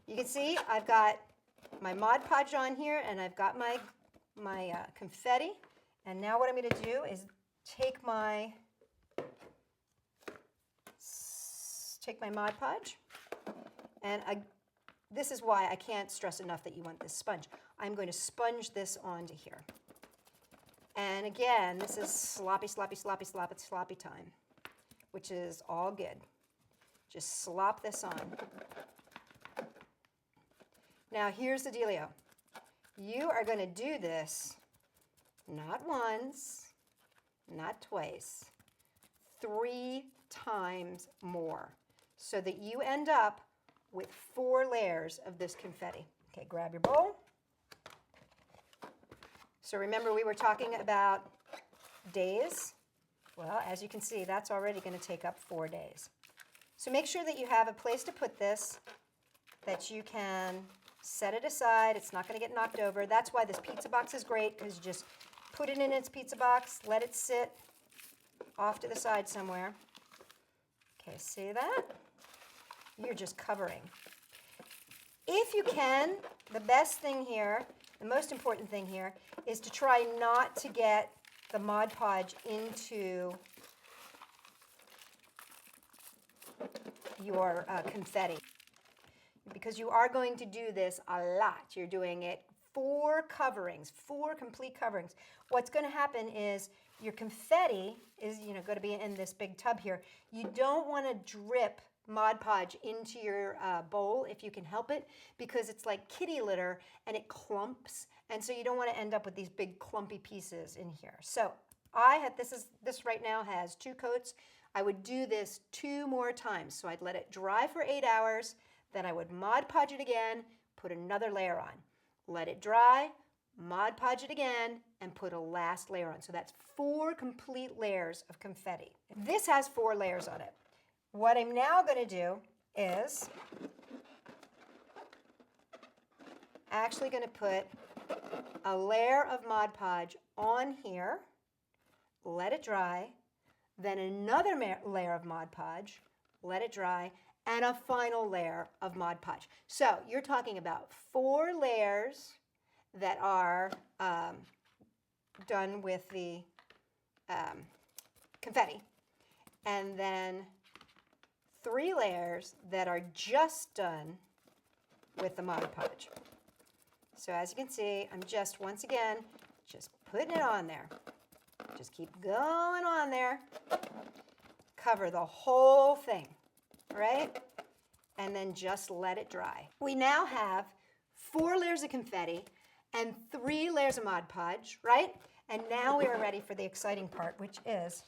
You can see I've got my Mod Podge on here, and I've got my confetti. And now what I'm going to do is take my Mod Podge, and this is why I can't stress enough that you want this sponge. I'm going to sponge this onto here. And again, this is sloppy, sloppy, sloppy, sloppy, sloppy time, which is all good. Just slop this on. Now here's the dealio. You are going to do this not once, not twice, 3 times more, so that you end up with 4 layers of this confetti. Okay, grab your bowl. So remember we were talking about days? Well, as you can see, that's already going to take up 4 days. So make sure that you have a place to put this, that you can set it aside. It's not going to get knocked over. That's why this pizza box is great, because you just put it in its pizza box, let it sit off to the side somewhere. Okay, see that? You're just covering. If you can, the best thing here, the most important thing here, is to try not to get the Mod Podge into your confetti, because you are going to do this a lot. You're doing it 4 coverings, 4 complete coverings. What's going to happen is your confetti is going to be in this big tub here. You don't want to drip Mod Podge into your bowl if you can help it, because it's like kitty litter and it clumps, and so you don't want to end up with these big clumpy pieces in here. So this right now has 2 coats. I would do this 2 more times. So I'd let it dry for 8 hours, then I would Mod Podge it again, put another layer on. Let it dry, Mod Podge it again, and put a last layer on. So that's 4 complete layers of confetti. This has 4 layers on it. What I'm now going to do is actually going to put a layer of Mod Podge on here, let it dry, then another layer of Mod Podge, let it dry, and a final layer of Mod Podge. So you're talking about 4 layers that are done with the confetti, and then 3 layers that are just done with the Mod Podge. So as you can see, I'm just, once again, just putting it on there. Just keep going on there. Cover the whole thing, right? And then just let it dry. We now have 4 layers of confetti and 3 layers of Mod Podge, right? And now we are ready for the exciting part, which is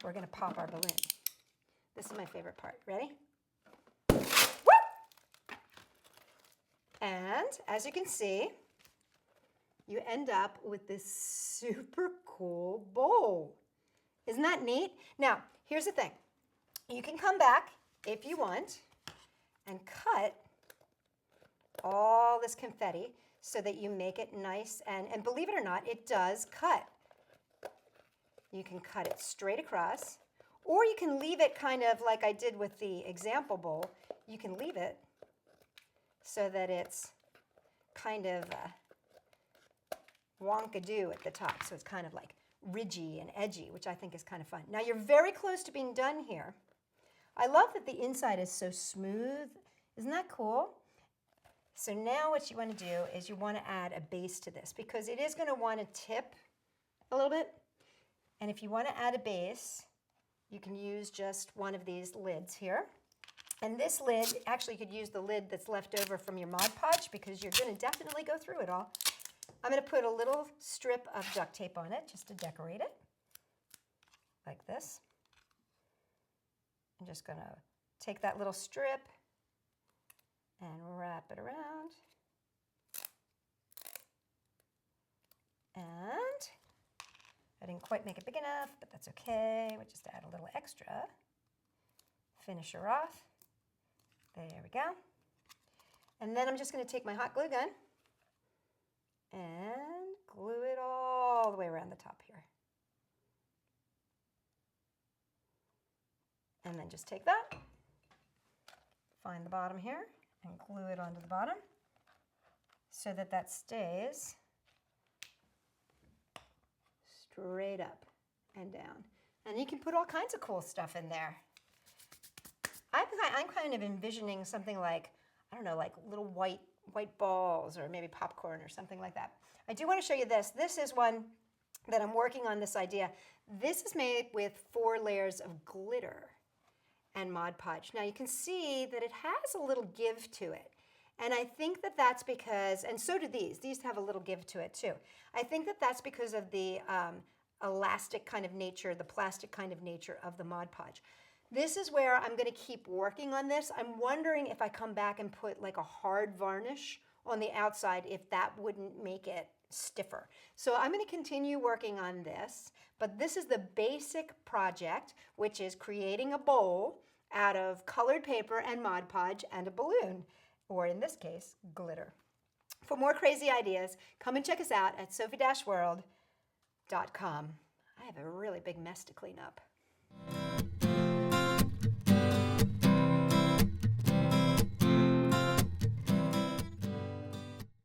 we're going to pop our balloon. This is my favorite part. Ready? Woo! And as you can see, you end up with this super cool bowl. Isn't that neat? Now, here's the thing. You can come back if you want and cut all this confetti so that you make it nice, and believe it or not, it does cut. You can cut it straight across, or you can leave it kind of like I did with the example bowl. You can leave it so that it's kind of wonkadoo at the top, so it's kind of like ridgy and edgy, which I think is kind of fun. Now you're very close to being done here. I love that the inside is so smooth. Isn't that cool? So now what you want to do is you want to add a base to this, because it is going to want to tip a little bit. And if you want to add a base, you can use just one of these lids here. And this lid, actually you could use the lid that's left over from your Mod Podge, because you're going to definitely go through it all. I'm going to put a little strip of duct tape on it just to decorate it, like this. I'm just going to take that little strip and wrap it around. And I didn't quite make it big enough, but that's okay. We'll just add a little extra. Finish her off. There we go. And then I'm just going to take my hot glue gun and glue it all the way around the top here. And then just take that, find the bottom here, and glue it onto the bottom so that that stays straight up and down. And you can put all kinds of cool stuff in there. I'm kind of envisioning something like, I don't know, like little white balls or maybe popcorn or something like that. I do want to show you this. This is one that I'm working on, this idea. This is made with 4 layers of glitter and Mod Podge. Now you can see that it has a little give to it. And I think that that's because, and so do these. These have a little give to it too. I think that that's because of the elastic kind of nature, the plastic kind of nature of the Mod Podge. This is where I'm going to keep working on this. I'm wondering if I come back and put like a hard varnish on the outside, if that wouldn't make it stiffer. So I'm going to continue working on this, but this is the basic project, which is creating a bowl out of colored paper and Mod Podge and a balloon, or in this case, glitter. For more crazy ideas, come and check us out at Sophie-World.com. I have a really big mess to clean up.